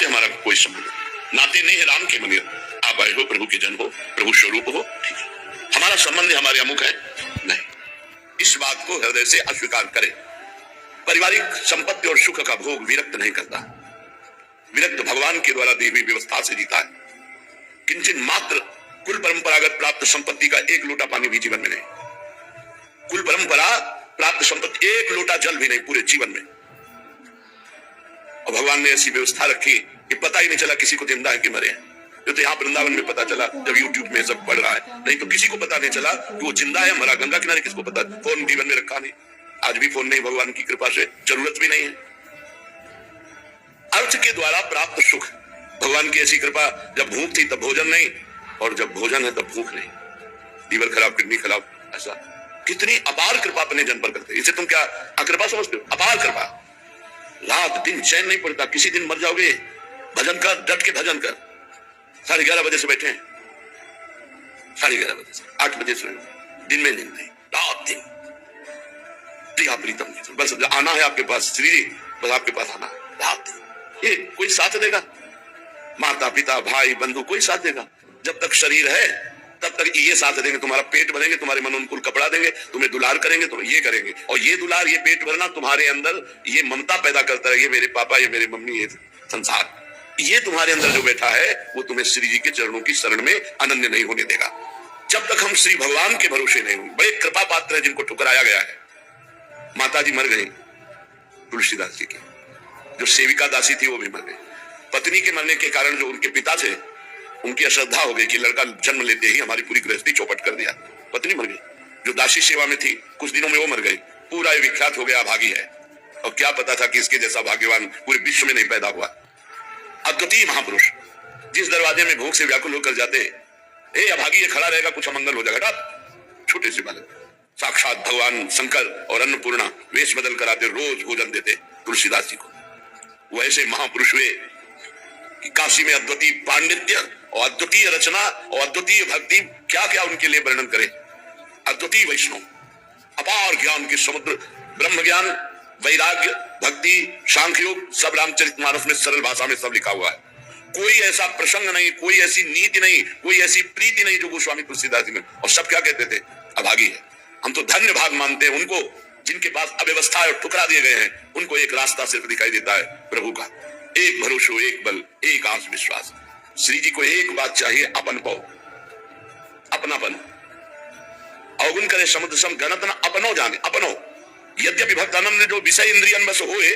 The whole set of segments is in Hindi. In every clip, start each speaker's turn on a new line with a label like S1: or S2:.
S1: से हमारा कोई संबंध नहीं, नाते नहीं है राम के मंदिर। आप आए हो, प्रभु के जन हो, प्रभु स्वरूप हो, ठीक है, हमारा संबंध हमारे अमुक है नहीं। इस बात को हृदय से अस्वीकार करें। पारिवारिक संपत्ति और सुख का भोग विरक्त नहीं करता, विरक्त भगवान के द्वारा दी हुई व्यवस्था से जीता है। किंचन मात्र कुल परंपरागत प्राप्त संपत्ति का एक लोटा पानी भी जीवन में नहीं, कुल परंपरा प्राप्त संपत्ति एक लोटा जल भी नहीं पूरे जीवन में। और भगवान ने ऐसी व्यवस्था रखी कि पता ही नहीं चला किसी को जिंदा है कि मरे हैं। तो यहाँ वृंदावन में पता चला जब यूट्यूब में सब पढ़ रहा है, नहीं तो किसी को पता नहीं चला कि वो जिंदा है मरा। गंगा किनारे किसको पता, फोन जीवन में रखा नहीं, आज भी फोन नहीं, भगवान की कृपा से जरूरत भी नहीं है। अर्थ के द्वारा प्राप्त सुख, भगवान की ऐसी कृपा, जब भूख थी तब भोजन नहीं, और जब भोजन है तब भूख नहीं। लीवर खराब, किडनी खराब, ऐसा कितनी अपार कृपा अपने जन पर करते। इसे तुम क्या अकृपा समझते हो? अपार कृपा। रात दिन चैन नहीं पड़ता, किसी दिन मर जाओगे, भजन कर, डट के भजन कर। 11:30 बजे से बैठे हैं, 11:30 बजे से 8 बजे से, दिन में नींद नहीं, रात दिन प्रिया प्रीतम नहीं, बस आना है आपके पास श्री जी, बस आपके पास आना है, रात दिन। ये कोई साथ देगा? माता पिता भाई बंधु कोई साथ देगा? जब तक शरीर है तब तक ये साथ देंगे, तुम्हारा पेट भरेंगे, तुम्हारे मन अनुकूल कपड़ा देंगे, तुम्हें दुलार करेंगे, तुम ये करेंगे। और ये दुलार, ये पेट भरना तुम्हारे अंदर ये ममता पैदा करता है, ये मेरे पापा, ये मेरे मम्मी, ये संसार, ये तुम्हारे अंदर जो बैठा है वो तुम्हें श्री जी के चरणों की शरण में अनन्य नहीं होने देगा। जब तक हम श्री भगवान के भरोसे नहीं होंगे। बड़े कृपा पात्र है जिनको ठुकराया गया है। माता जी मर गई, तुलसीदास जी की जो सेविका दासी थी वो भी मर गई। पत्नी के मरने के कारण जो उनके पिता थे, उनकी अश्रद्धा हो गई कि लड़का जन्म लेते ही हमारी पूरी गृहस्थी चौपट कर दिया, पत्नी मर गई। जो दासी सेवा में थी कुछ दिनों में वो मर गई, पूरा विख्यात हो गया भागी है। और क्या पता था कि इसके जैसा भाग्यवान पूरे विश्व में नहीं पैदा हुआ। अद्वितीय महापुरुष जिस दरवाजे में भूख से व्याकुल होकर जाते, ए अभागी ये खड़ा रहेगा कुछ अमंगल हो जाएगा, छोटे से बालक साक्षात भगवान शंकर और अन्नपूर्णा वेश बदल कर आते, रोज भोजन देते तुलसीदास जी को। वो ऐसे महापुरुष हुए कि काशी में अद्वितीय पांडित्य और अद्वितीय रचना और अद्वितीय भक्ति, क्या क्या उनके लिए वर्णन करें। अद्वितीय वैष्णव, अपार ज्ञान के समुद्र, ब्रह्म ज्ञान, वैराग्य, भक्ति, सांख्योग, सब रामचरितमानस में सरल भाषा में सब लिखा हुआ है। कोई ऐसा प्रसंग नहीं, कोई ऐसी नीति नहीं, कोई ऐसी प्रीति नहीं जो गोस्वामी तुलसीदास जी में। और सब क्या कहते थे? अभागी है। हम तो धन्य भाग मानते हैं उनको जिनके पास अव्यवस्था और ठुकरा दिए गए हैं। उनको एक रास्ता सिर्फ दिखाई देता है प्रभु का, एक भरोसो, एक बल, एक आस विश्वास। श्री जी को एक बात चाहिए, अपन पाओ, अपनापन। अवगुण करे समुद्र सम गणत न अपनो जाने, अपनो। यद्यपि भक्त अनन्य जो विषय इंद्रियन बस होए,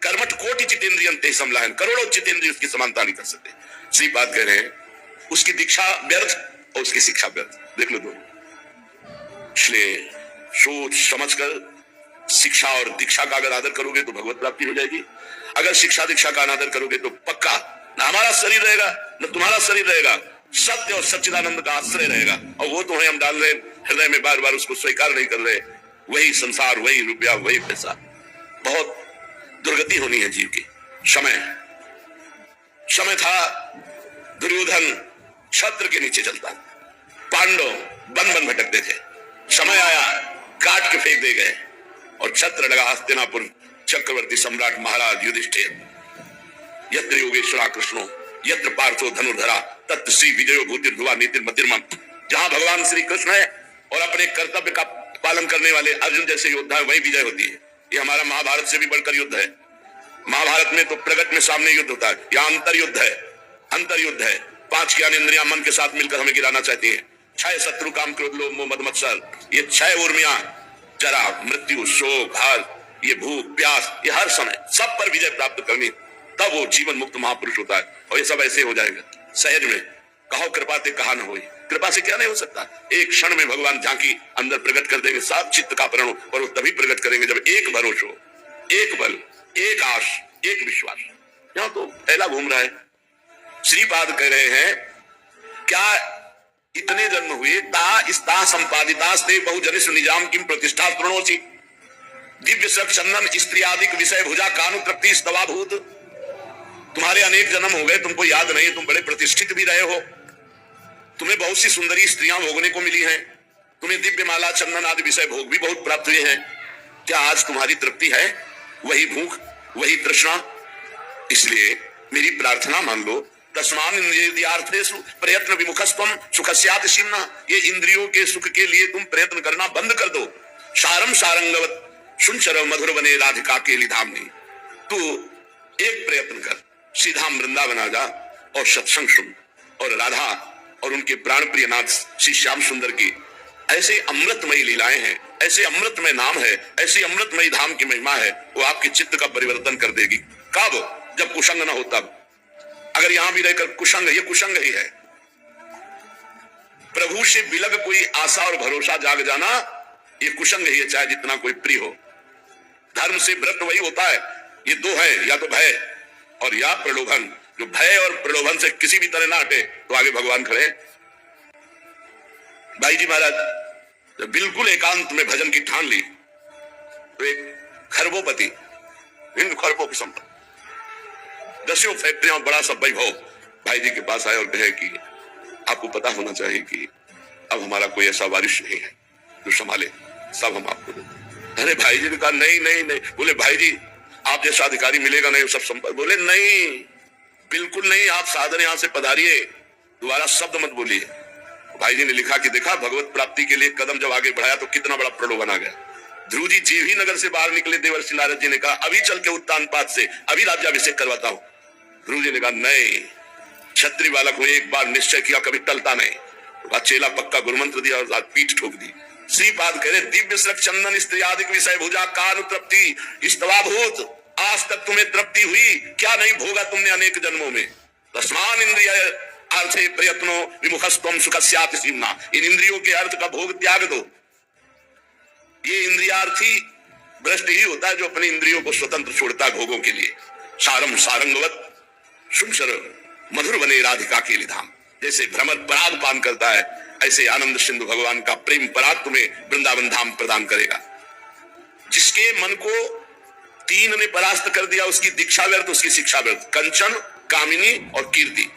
S1: कर्मठ कोटि चितेंद्रियन ते समलायन, करोड़ों चितेंद्रिय उसकी समानता नहीं कर सकते। श्री बात कह रहे हैं, उसकी दीक्षा व्यर्थ और उसकी शिक्षा व्यर्थ। देख लो दोनों। इसलिए सोच समझकर शिक्षा और दीक्षा का अगर आदर करोगे तो भगवत प्राप्ति हो जाएगी। अगर शिक्षा दीक्षा का अनादर करोगे तो पक्का न हमारा शरीर रहेगा न तुम्हारा शरीर रहेगा, सत्य और सच्चिदानंद का आश्रय रहेगा। और वो तुम्हें हम डाल रहे हृदय में, बार बार उसको स्वीकार नहीं कर रहे। वही संसार, वही रुपया, वही पैसा। बहुत दुर्गति होनी है जीव की। समय था दुर्योधन छत्र के नीचे चलता, पांडव बन बन भटकते थे। समय आया काट के फेंक दे गए और छत्र लगा हस्तिनापुर चक्रवर्ती सम्राट महाराज युधिष्ठिर। यत्र योगेश्वरा कृष्णो यत्र पार्थो धनुर्धरा तत्र श्री विजयो भूतिर ध्रुवा नीतिर मतिर्मम। जहां भगवान श्री कृष्ण है और अपने कर्तव्य का पालन करने वाले अर्जुन जैसे योद्धा है, वही विजय होती है। ये हमारा महाभारत से भी बढ़कर युद्ध है। महाभारत में तो प्रगट में सामने युद्ध होता है, यहाँ अंतर युद्ध है। अंतर युद्ध है। 5 ज्ञानेंद्रियां मन के साथ मिलकर हमें गिराना चाहती है। 6 शत्रु काम क्रोध लोभ मोह मद मत्सर, ये 6 उर्मियां, जरा मृत्यु शोक हर, ये भूख प्यास, ये हर समय सब पर विजय प्राप्त करनी, तब वो जीवन मुक्त महापुरुष होता है। और ये सब ऐसे हो जाएगा सहज में। कहो कृपा ते कहा न होई, कृपा से क्या नहीं हो सकता। एक क्षण में भगवान झांकी अंदर प्रकट कर देंगे, सात चित्त का प्रण, और वो तभी प्रकट करेंगे जब एक भरोसा, एक बल, एक आश, एक विश्वास। यहां तो फैला घूम रहा है। श्रीपाद कह रहे हैं, क्या इतने जन्म हुए, ता स्ता संपादितास्ते बहुजनिष निजाम किम प्रतिष्ठा प्रणोसी। दिव्य सख चंदन स्त्री आदिक विषय भुजा कानु तृप्ति स्तवा भूत। तुम्हारे अनेक जन्म हो गए, तुमको याद नहीं, तुम बड़े प्रतिष्ठित भी रहे हो, तुम्हें बहुत सी सुंदरी स्त्रियां भोगने को मिली हैं, तुम्हें दिव्य माला चंदन आदि विषय भोग भी बहुत प्राप्त हुए हैं। क्या आज तुम्हारी तृप्ति है? वही भूख, वही तृष्णा। इसलिए मेरी प्रार्थना मान लो। तस्मान इंद्रियार्थेषु प्रयत्न विमुखस्त्वम सुखस्यात् सीम्ना, ये इंद्रियों के सुख के लिए तुम प्रयत्न करना बंद कर दो। सारम सारंगवत सुनचर मधुर बने राधिका के लिधामनी, तू एक प्रयत्न कर, सीधा वृंदावन आ जा और सत्संग सुन, और राधा और उनके प्राण प्रिय नाथ श्री श्याम सुंदर की ऐसे अमृतमयी लीलाएं हैं, ऐसे अमृतमय नाम है, ऐसी अमृतमयी धाम की महिमा है, वो आपके चित्त का परिवर्तन कर देगी। कब? जब कुसंग ना हो तब। अगर यहां भी रहकर कुसंग, ये कुसंग ही है। प्रभु से बिलग कोई आशा और भरोसा जाग जाना, ये कुसंग ही है, चाहे जितना कोई प्रिय हो। धर्म से व्रत वही होता है। ये दो है, या तो भय और या प्रलोभन। जो भय और प्रलोभन से किसी भी तरह ना हटे तो आगे भगवान खड़े। भाई जी महाराज बिल्कुल एकांत में भजन की ठान ली तो एक खरबोपति, इन खरबों की संपत्ति, 10 फैक्ट्रियां, बड़ा सा वैभव भाई जी के पास आए और कहे कि आपको पता होना चाहिए कि अब हमारा कोई ऐसा वारिश नहीं है जो संभाले, सब हम आपको देते। अरे भाई जी ने कहा नहीं नहीं नहीं। बोले भाई जी आप जैसा अधिकारी मिलेगा नहीं, सब संपत्ति। बोले नहीं, बिल्कुल नहीं, आप साधन यहां से पधारिए, दोबारा शब्द मत बोलिए। भाई जी ने लिखा कि देखा भगवत प्राप्ति के लिए कदम जब आगे बढ़ाया तो कितना बड़ा प्रलोभन आ गया। ध्रुव जी जेवी नगर से बाहर निकले, देवर्षि नारद जी ने कहा अभी चल के उत्तानपाद से अभी राज्याभिषेक करवाता हूं। ध्रुव जी ने कहा नहीं, क्षत्रिय बालक हूं, एक बार निश्चय किया कभी टलता नहीं। चेला पक्का गुरुमंत्र दिया और पीठ ठोक दी। श्रीपाद कह रहे दिव्य श्रक चंदन स्त्री आदिक विषय भुजा कान तृप्ति स्तवाभूत, आज तक तुम्हें तृप्ति हुई क्या? नहीं भोगा तुमने अनेक जन्मों में। तस्मान इंद्रिय अर्थे प्रयत्नो विमुखस्त्वम सुखस्यात् सीम्ना, इन इंद्रियों के अर्थ का भोग त्याग दो। ये इंद्रियार्थी भ्रष्ट ही होता है जो अपने इंद्रियों को स्वतंत्र छोड़ता है भोगों के लिए। सारम सारंगवत सुनसर मधुर बने राधिका के लिधाम, जैसे भ्रमर पराग पान करता है ऐसे आनंद सिंधु भगवान का प्रेम पराग तुम्हें वृंदावन धाम प्रदान करेगा। जिसके मन को 3 ने परास्त कर दिया उसकी दीक्षा व्यर्थ, उसकी शिक्षा व्यर्थ। कंचन, कामिनी और कीर्ति।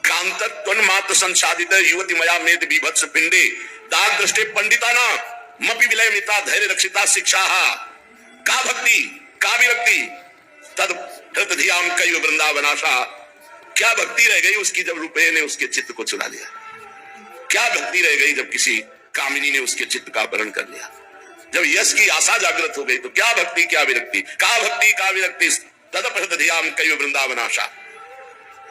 S1: कांतक त्वन मात्र संसादित युवती मया मेद बीभत्स पिंडे दाग दृष्टे पंडिताना मपि विलय मिता धैर्य रक्षिता शिक्षा का भक्ति का विरक्ति तद हृत धियाम कई वृंदावनाशा। क्या भक्ति रह गई उसकी जब रुपये ने उसके चित्त को चुरा लिया? क्या भक्ति रह गई जब किसी कामिनी ने उसके चित्त का अपहरण कर लिया? जब यश की आशा जागृत हो गई तो क्या भक्ति क्या विरक्ति, का भक्ति का विरक्ति तद हृत धियाम कई वृंदावनाशा।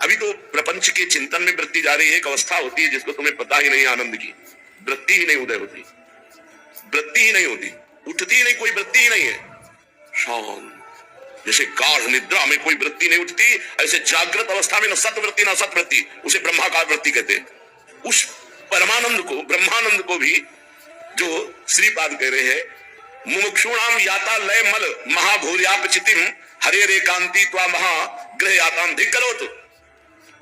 S1: अभी तो प्रपंच के चिंतन में वृत्ति जा रही है। एक अवस्था होती है जिसको तुम्हें पता ही नहीं, आनंद की वृत्ति ही नहीं उदय होती, वृत्ति ही नहीं होती, उठती ही नहीं, कोई वृत्ति ही नहीं है। शांत जैसे गाढ़ निद्रा में कोई वृत्ति नहीं उठती, ऐसे जागृत अवस्था में न सतवृत्ति न सतवृत्ति, उसे ब्रह्माकार वृत्ति कहते हैं। उस परमानंद को, ब्रह्मानंद को भी जो श्रीपाद कह रहे हैं मुमुक्षुणाम याता लय मल महाभूर्यापचितिम हरे रे कांति त्वा महाग्रह याताम धिक्करोत।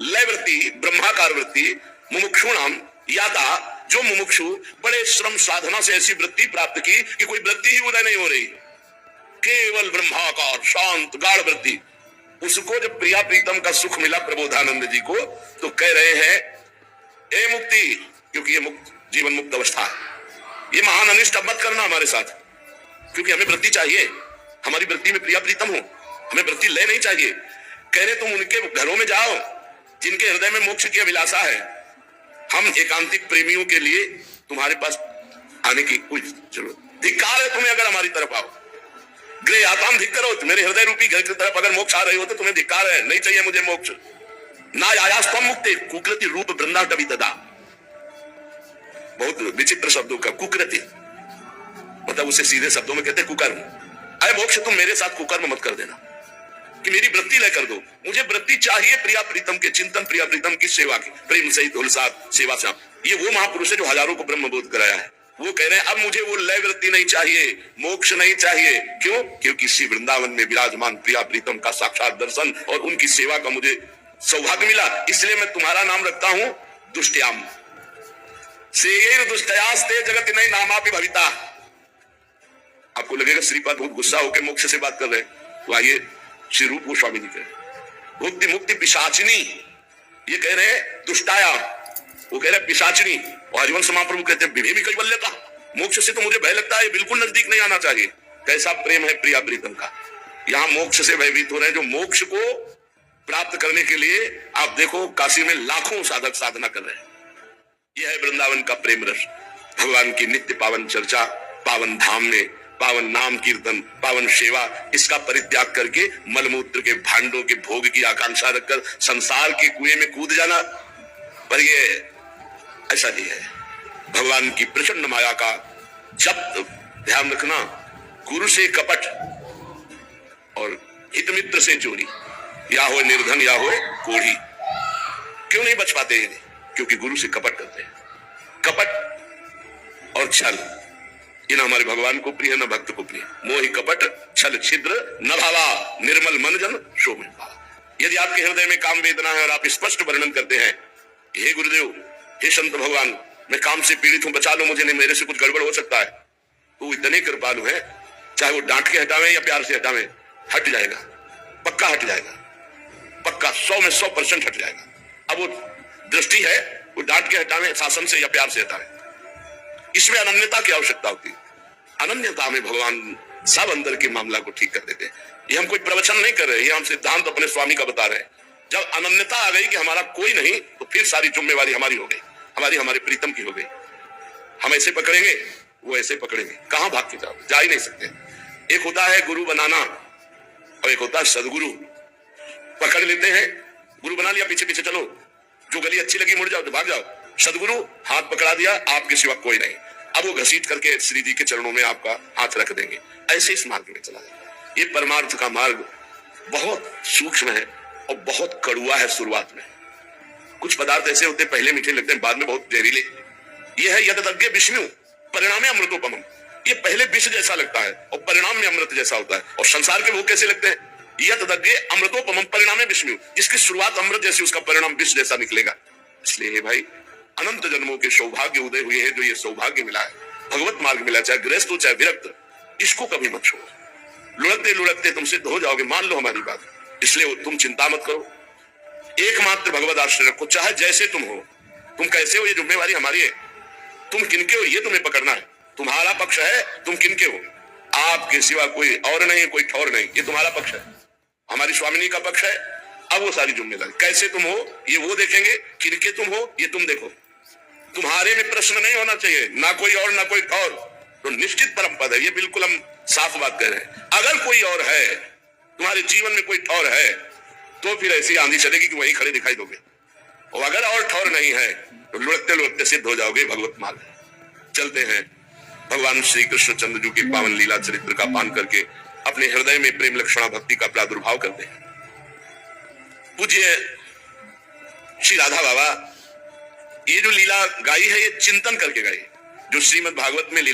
S1: लय वृत्ति, ब्रह्माकार वृत्ति, मुमुक्षुणाम याता, जो मुमुक्षु बड़े श्रम साधना से ऐसी वृत्ति प्राप्त की कि कोई वृत्ति ही उदय नहीं हो रही, केवल ब्रह्माकार शांत गाढ़ वृत्ति, उसको जब प्रिया प्रीतम का सुख मिला प्रबोधानंद जी को तो कह रहे हैं ए मुक्ति, क्योंकि ये मुक्त जीवन मुक्त अवस्था है, ये महान अनिष्ट अब मत करना हमारे साथ, क्योंकि हमें वृत्ति चाहिए, हमारी वृत्ति में प्रिया प्रीतम हो, हमें वृत्ति ले नहीं चाहिए। कह रहे तुम उनके घरों में जाओ जिनके हृदय में मोक्ष की अभिलाषा है। हम एकांतिक प्रेमियों के लिए तुम्हारे पास आने की कोई जरूरत, धिक्कार है तुम्हें अगर हमारी तरफ आओ। गृह आताम धिक्करो, मेरे हृदय रूपी घर की तरफ अगर मोक्ष आ रहे हो तो तुम्हें धिक्कार है, नहीं चाहिए मुझे मोक्ष। ना आयास्तम मुक्ते कुकृति रूप वृंदा कवि तदा। बहुत विचित्र शब्दों का कुकृति मतलब उसे सीधे शब्दों में कहते कुकर्म। अरे मोक्ष तुम मेरे साथ कुकर्म मत कर देना कि मेरी वृत्ति ले कर दो, मुझे वृत्ति चाहिए प्रिया प्रीतम के चिंतन, प्रिया प्रीतम की सेवा की, प्रेम सहित हुलसात सेवा से। ये वो महापुरुष है जो हजारों को ब्रह्म बोध कराया है। वो कह रहे हैं अब मुझे वो लय वृत्ति नहीं चाहिए, मोक्ष नहीं चाहिए। क्यों? क्योंकि श्री वृंदावन में विराजमान प्रिया प्रीतम का साक्षात दर्शन और उनकी सेवा का मुझे सौभाग्य मिला, इसलिए मैं तुम्हारा नाम रखता हूं दुष्टयाम। सेयर दुष्टयास्ते जगत नहीं नामापि भविता। आपको लगेगा श्रीपाद बहुत गुस्सा होकर मोक्ष से बात कर रहे हैं, तो आइए श्री रूप गोस्वामी जी कह मुक्ति मुक्ति पिशाचिनी, ये कह रहे हैं दुष्टाया, वो कह रहे पिशाचिनी। और हरिवंश महाप्रभु कहते हैं विभेमी कैवल्यता, मोक्ष से तो मुझे भय लगता है, बिल्कुल नजदीक नहीं आना चाहिए। कैसा प्रेम है प्रिया प्रीतम का। यहाँ मोक्ष से भयभीत हो रहे हैं जो मोक्ष को प्राप्त करने के लिए आप देखो काशी में लाखों साधक साधना कर रहे हैं। यह है वृंदावन का प्रेम रस, भगवान की नित्य पावन चर्चा, पावन धाम में पावन नाम कीर्तन, पावन सेवा, इसका परित्याग करके मलमूत्र के भांडों के भोग की आकांक्षा रखकर संसार के कुएं में कूद जाना, पर ये ऐसा नहीं है। भगवान की प्रचंड माया का जब ध्यान रखना, गुरु से कपट और हित मित्र से चोरी, या हो निर्धन या हो कोढ़ी। क्यों नहीं बच पाते? क्योंकि गुरु से कपट करते हैं। कपट और छल ये ना हमारे भगवान को प्रिय, न भक्त को प्रिय। मोहि कपट छल छिद्र न भावा, निर्मल मन जन शो में भावा। यदि आपके हृदय में काम वेदना है और आप स्पष्ट वर्णन करते हैं, हे गुरुदेव, हे संत भगवान, मैं काम से पीड़ित हूं, बचा लो मुझे, नहीं मेरे से कुछ गड़बड़ हो सकता है, तो वो इतने कृपालु है, चाहे वो डांट के हटावे या प्यार से हटावे, हट जाएगा, पक्का हट जाएगा, पक्का 100 में 100% हट जाएगा। अब वो दृष्टि है, वो डांट के हटावे, शासन से या प्यार से हटावे। इसमें अनन्यता की आवश्यकता होती है। अनन्यता में भगवान सब अंदर के मामला को ठीक कर देते हैं। ये हम कोई प्रवचन नहीं कर रहे, ये हम सिद्धांत अपने स्वामी का बता रहे हैं। जब अनन्यता आ गई कि हमारा कोई नहीं, तो फिर सारी जिम्मेवारी हमारी हो गई, हमारे प्रीतम की हो गई। हम ऐसे पकड़ेंगे, वो ऐसे पकड़ेंगे, कहां भाग के जाओ, जा ही नहीं सकते। एक होता है गुरु बनाना और एक होता है सदगुरु। पकड़ लेते हैं, गुरु बना लिया, पीछे पीछे चलो, जो गली अच्छी लगी मुड़ जाओ तो भाग जाओ। सदगुरु हाथ पकड़ा दिया, आपके सिवा कोई नहीं, अब वो घसीट करके श्री जी के चरणों में आपका हाथ रख देंगे। ऐसे इस मार्ग में चला जाता है। ये परमार्थ का मार्ग बहुत सूक्ष्म है और बहुत कड़ुआ है। शुरुआत में कुछ पदार्थ ऐसे होते हैं, पहले मीठे लगते हैं, बाद में बहुत जहरीले। ये है यदग्गे विष्णु परिणामे अमृतोपमम्। ये पहले विष जैसा लगता है और परिणाम में अमृत जैसा होता है। और संसार के भोग कैसे लगते हैं? यदग्गे अमृतोपमम् परिणामे विष्णु, जिसकी शुरुआत अमृत जैसी, उसका परिणाम विष जैसा निकलेगा। इसलिए भाई, अनंत जन्मों के सौभाग्य उदय हुए हैं, जो ये सौभाग्य मिला है, भगवत मार्ग मिला, चाहे गृहस्थ हो चाहे विरक्त, इसको कभी मत छोड़ो। लुढ़कते लुढ़कते तुम सिद्ध हो जाओगे, मान लो हमारी बात। इसलिए तुम चिंता मत करो, एकमात्र भगवत आश्रय रखो, चाहे जैसे तुम हो। तुम कैसे हो, ये जिम्मेवारी हमारी है। तुम किनके हो, ये तुम्हें पकड़ना है। तुम्हारा पक्ष है, तुम किनके हो। आपके सिवा कोई और नहीं, कोई ठौर नहीं, ये तुम्हारा पक्ष है, हमारी स्वामिनी का पक्ष है। अब वो सारी जिम्मेदारी, कैसे तुम हो ये वो देखेंगे, किनके तुम हो ये तुम देखो। तुम्हारे में प्रश्न नहीं होना चाहिए, ना कोई और ना कोई ठौर, तो निश्चित परम पद है। ये बिल्कुल हम साफ बात कह रहे हैं। अगर कोई और है, तुम्हारे जीवन में कोई ठौर है, तो फिर ऐसी आंधी चलेगी कि वहीं खड़े दिखाई दोगे। और अगर और ठौर नहीं है, तो लुढ़कते लुढ़कते सिद्ध हो जाओगे भगवत मार्ग। चलते हैं भगवान श्री कृष्ण चंद्र जी के पावन लीला चरित्र का पान करके अपने हृदय में प्रेम लक्षणा भक्ति का प्रादुर्भाव करते हैं। पूज्य श्री राधा बाबा ये जो लीला गाई है, ये चिंतन करके गाई, जो श्रीमद् भागवत में लीला